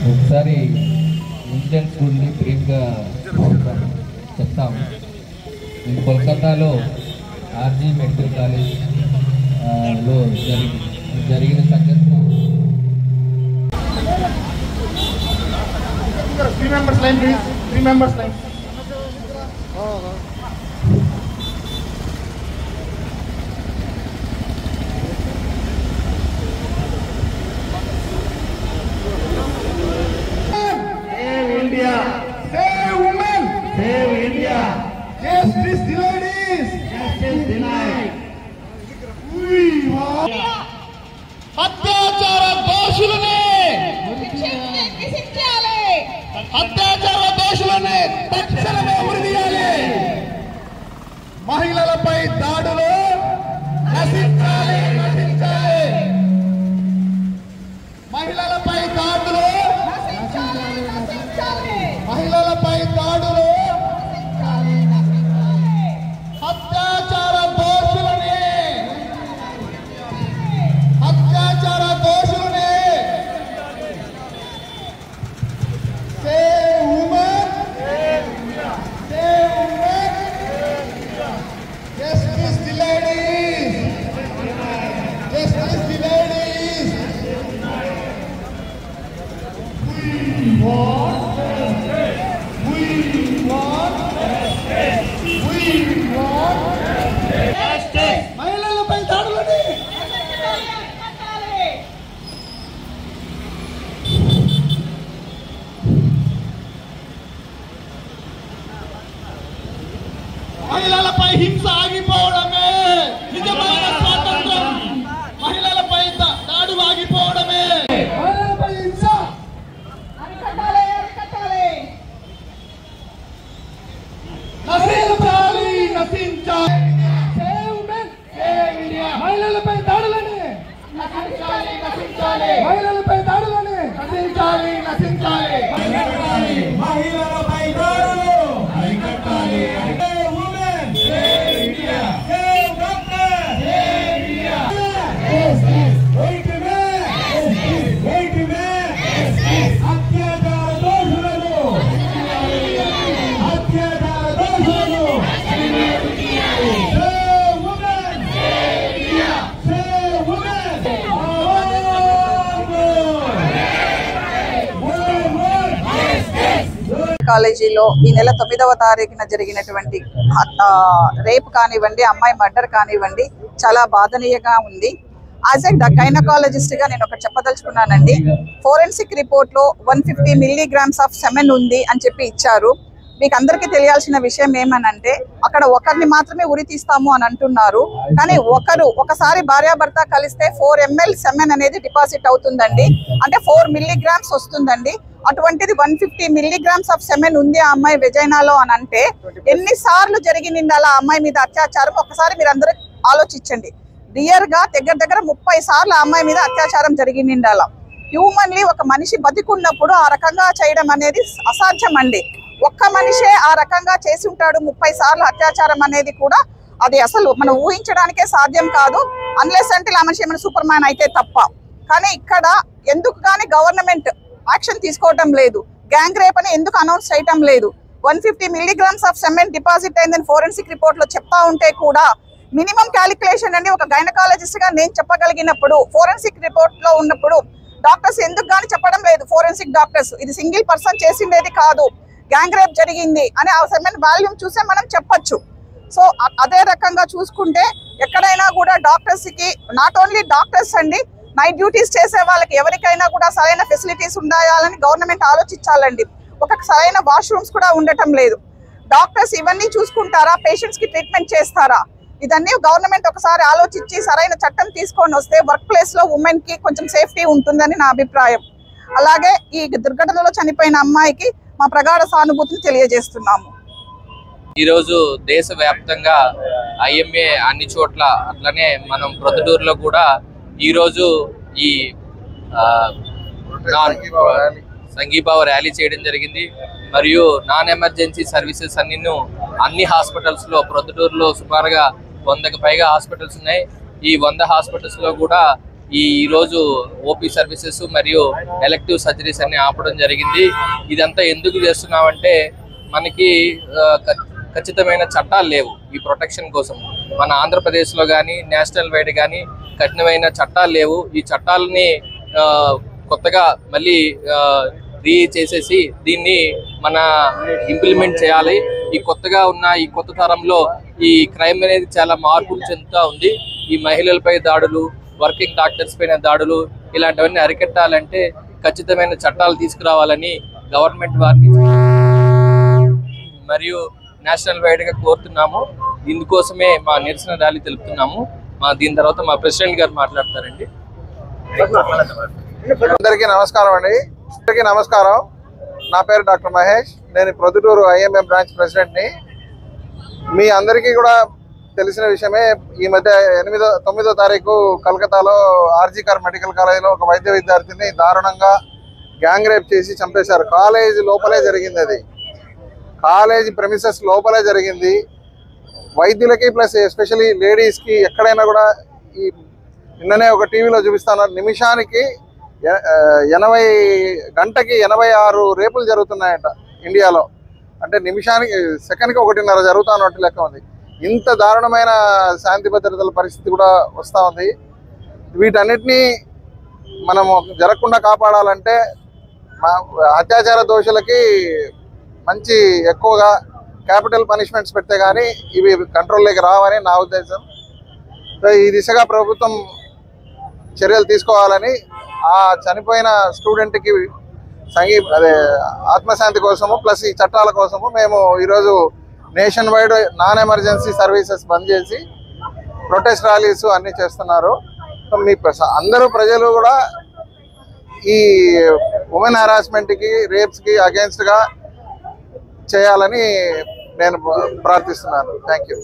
ఒకసారి ఇన్సిడెంట్స్ గురించి బ్రీఫ్గా చెప్తాము. నేను కోల్కతాలో ఆర్జీ మెడికల్ కాలేజ్లో జరిగిన సంఘటన. 3 members line, please. 3 members line. Save India. Save women. Save India. Justice denied is. Justice denied. We want. అత్యాచార దోషులనే అత్యాచార దోషులనే తక్షణమే ఉరిదీయాలి. మహిళలపై దాడులు నశించాలి, నశించాలి. మహిళలపై దాడులు మహిళలపై దాడులు అత్యాచార దోషులనే అత్యాచార దోషులనే. Save women. Save women. Justice delayed is. Justice delayed is. We want justice. We want justice. We want justice. మహిళలపై దాడులని మహిళలపై హింస ఆగిపోవడమే నిజమైన స్వాతంత్రం. మహిళలపై దాడులు ఆగిపోవడమే. మహిళలపై హింస అరికట్టాలి, అరికట్టాలి. నశించాలి, నశించాలి. Save men, save India. మహిళలపై దాడులని నశించాలి, నశించాలి. మహిళలపై దాడులని నశించాలి, నశించాలి. మహిళలపై దాడులు అరికట్టాలి. కాలేజీలో ఈ నెల 9వ తారీఖున జరిగినటువంటి రేప్ కానివ్వండి, అమ్మాయి మర్డర్ కానివ్వండి, చాలా బాధనీయంగా ఉంది. యాజ్ ఏ గైనకాలజిస్ట్ గా నేను ఒకటి చెప్పదలుచుకున్నానండి. ఫోరెన్సిక్ రిపోర్ట్ లో 150 milligrams ఆఫ్ సెమెన్ ఉంది అని చెప్పి ఇచ్చారు. మీకు అందరికీ తెలియాల్సిన విషయం ఏమనంటే అక్కడ ఒకరిని మాత్రమే ఉరి తీస్తాము అని అంటున్నారు. కానీ ఒకసారి భార్యాభర్త కలిస్తే 4 ml సెమెన్ అనేది డిపాజిట్ అవుతుందండి. అంటే 4 milligrams వస్తుందండి. అటువంటిది 150 milligrams ఆఫ్ సెమెన్ ఉంది ఆ అమ్మాయి వెజైనాలో అని అంటే ఎన్నిసార్లు జరిగింది అలా అమ్మాయి మీద అత్యాచారం ఒకసారి మీరు అందరూ ఆలోచించండి. రియర్ గా దగ్గర 30 సార్లు ఆ అమ్మాయి మీద అత్యాచారం జరిగింది అలా. హ్యూమన్లీ ఒక మనిషి బతికున్నప్పుడు ఆ రకంగా చేయడం అనేది అసాధ్యం అండి. ఒక్క మనిషే ఆ రకంగా చేసి ఉంటాడు 30 సార్లు అత్యాచారం అనేది కూడా అది అసలు మనం ఊహించడానికే సాధ్యం కాదు. అన్లెస్ అంటే ఆ మనిషి ఏమైనా సూపర్ మ్యాన్ అయితే తప్ప. కానీ ఇక్కడ ఎందుకు కానీ గవర్నమెంట్ యాక్షన్ తీసుకోవటం లేదు, గ్యాంగ్ రేప్ అని ఎందుకు అనౌన్స్ చేయటం లేదు. 150 milligrams ఆఫ్ సెమెన్ డిపాజిట్ అయిందని ఫోరెన్సిక్ రిపోర్ట్ లో చెప్తా ఉంటే కూడా మినిమం క్యాలిక్యులేషన్ అండి ఒక గైనకాలజిస్ట్ గా నేను చెప్పగలిగినప్పుడు ఫోరెన్సిక్ రిపోర్ట్ లో ఉన్నప్పుడు డాక్టర్స్ ఎందుకు గానీ చెప్పడం లేదు. ఫోరెన్సిక్ డాక్టర్స్ ఇది సింగిల్ పర్సన్ చేసిండేది కాదు, గ్యాంగ్ రేప్ జరిగింది అని ఆ సెమెన్ వాల్యూమ్ చూసే మనం చెప్పొచ్చు. సో అదే రకంగా చూసుకుంటే ఎక్కడైనా కూడా డాక్టర్స్ కి నాట్ ఓన్లీ డాక్టర్స్ అండి, నైట్ డ్యూటీస్ చేసే వాళ్ళకి ఎవరికైనా కూడా సరైన ఫెసిలిటీస్ ఉండాలని గవర్నమెంట్ ఆలోచించాలండి. ఒక సరైన వాష్రూమ్స్ కూడా ఉండటం లేదు. డాక్టర్స్ ఇవన్నీ చూసుకుంటారా, పేషెంట్స్ కి ట్రీట్మెంట్ చేస్తారా? ఇదన్నీ గవర్నమెంట్ ఒకసారి ఆలోచించి సరైన చట్టం తీసుకొని వస్తే వర్క్ ప్లేస్ లో ఉమెన్ కి కొంచెం సేఫ్టీ ఉంటుందని నా అభిప్రాయం. అలాగే ఈ దుర్ఘటనలో చనిపోయిన అమ్మాయికి మా ప్రగాఢ సానుభూతిని తెలియజేస్తున్నాము. ఈరోజు దేశవ్యాప్తంగా ఐఎంఏ అన్ని చోట్ల అట్లనే మనం ప్రొద్దుటూరులో కూడా ఈరోజు ఈ సంఘీభావ ర్యాలీ చేయడం జరిగింది. మరియు నాన్ ఎమర్జెన్సీ సర్వీసెస్ అన్ని హాస్పిటల్స్లో ప్రొద్దుటూరులో సుమారుగా 100కి పైగా హాస్పిటల్స్ ఉన్నాయి. ఈ 100 హాస్పిటల్స్లో కూడా ఈరోజు ఓపీ సర్వీసెస్ మరియు ఎలెక్టివ్ సర్జరీస్ అన్ని ఆపడం జరిగింది. ఇదంతా ఎందుకు చేస్తున్నామంటే మనకి ఖచ్చితమైన చట్టాలు లేవు ఈ ప్రొటెక్షన్ కోసం. మన ఆంధ్రప్రదేశ్లో కానీ నేషనల్ వైడ్ కానీ కఠినమైన చట్టాలు లేవు. ఈ చట్టాలని కొత్తగా మళ్ళీ చేసేసి దీన్ని మన ఇంప్లిమెంట్ చేయాలి. ఈ కొత్తగా ఉన్న ఈ కొత్త తరంలో ఈ క్రైమ్ అనేది చాలా మార్పులు చెందుతూ ఉంది. ఈ మహిళలపై దాడులు, వర్కింగ్ డాక్టర్స్ పైన దాడులు ఇలాంటివన్నీ అరికట్టాలంటే ఖచ్చితమైన చట్టాలు తీసుకురావాలని గవర్నమెంట్ వారిని మరియు నేషనల్ వైడ్గా కోరుతున్నాము. ఇందుకోసమే మా నిరసన ర్యాలీ తెలుపుతున్నాము. దీని తర్వాత మా ప్రెసిడెంట్ గారు మాట్లాడతారండి. అందరికీ నమస్కారం అండి. అందరికీ నమస్కారం. నా పేరు డాక్టర్ మహేష్. నేను ప్రొద్దుటూరు ఐఎంఏ బ్రాంచ్ ప్రెసిడెంట్ని. మీ అందరికీ కూడా తెలిసిన విషయమే, ఈ మధ్య 9వ తారీఖు కలకత్తాలో ఆర్జీకర్ మెడికల్ కాలేజీలో ఒక వైద్య విద్యార్థిని దారుణంగా గ్యాంగ్ రేప్ చేసి చంపేశారు. కాలేజీ లోపలే జరిగింది. అది కాలేజీ ప్రెమిసెస్ లోపలే జరిగింది. వైద్యులకి ప్లస్ ఎస్పెషలీ లేడీస్కి ఎక్కడైనా కూడా ఈ నిన్ననే ఒక టీవీలో చూపిస్తాను, నిమిషానికి 80 గంటకి 86 రేపులు జరుగుతున్నాయట ఇండియాలో. అంటే నిమిషానికి సెకండ్కి 1.5 జరుగుతున్నట్టు లెక్క ఉంది. ఇంత దారుణమైన శాంతి భద్రతల పరిస్థితి కూడా వస్తూ ఉంది. వీటన్నిటినీ మనము జరగకుండా కాపాడాలంటే అత్యాచార దోషులకి మంచి ఎక్కువగా క్యాపిటల్ పనిష్మెంట్స్ పెడితే కానీ ఇవి కంట్రోల్లోకి రావని నా ఉద్దేశం. సో ఈ దిశగా ప్రభుత్వం చర్యలు తీసుకోవాలని, ఆ చనిపోయిన స్టూడెంట్కి ఆత్మశాంతి కోసము ప్లస్ ఈ చట్టాల కోసము మేము ఈరోజు nationwide non emergency services bandh చేసి ప్రొటెస్ట్ ర్యాలీస్ అన్నీ చేస్తున్నారు. సో మీ అందరూ ప్రజలు కూడా ఈ ఉమెన్ హెరాస్మెంట్కి, రేప్స్కి అగేన్స్ట్గా చేయాలని నేను ప్రార్థిస్తున్నాను. Thank you.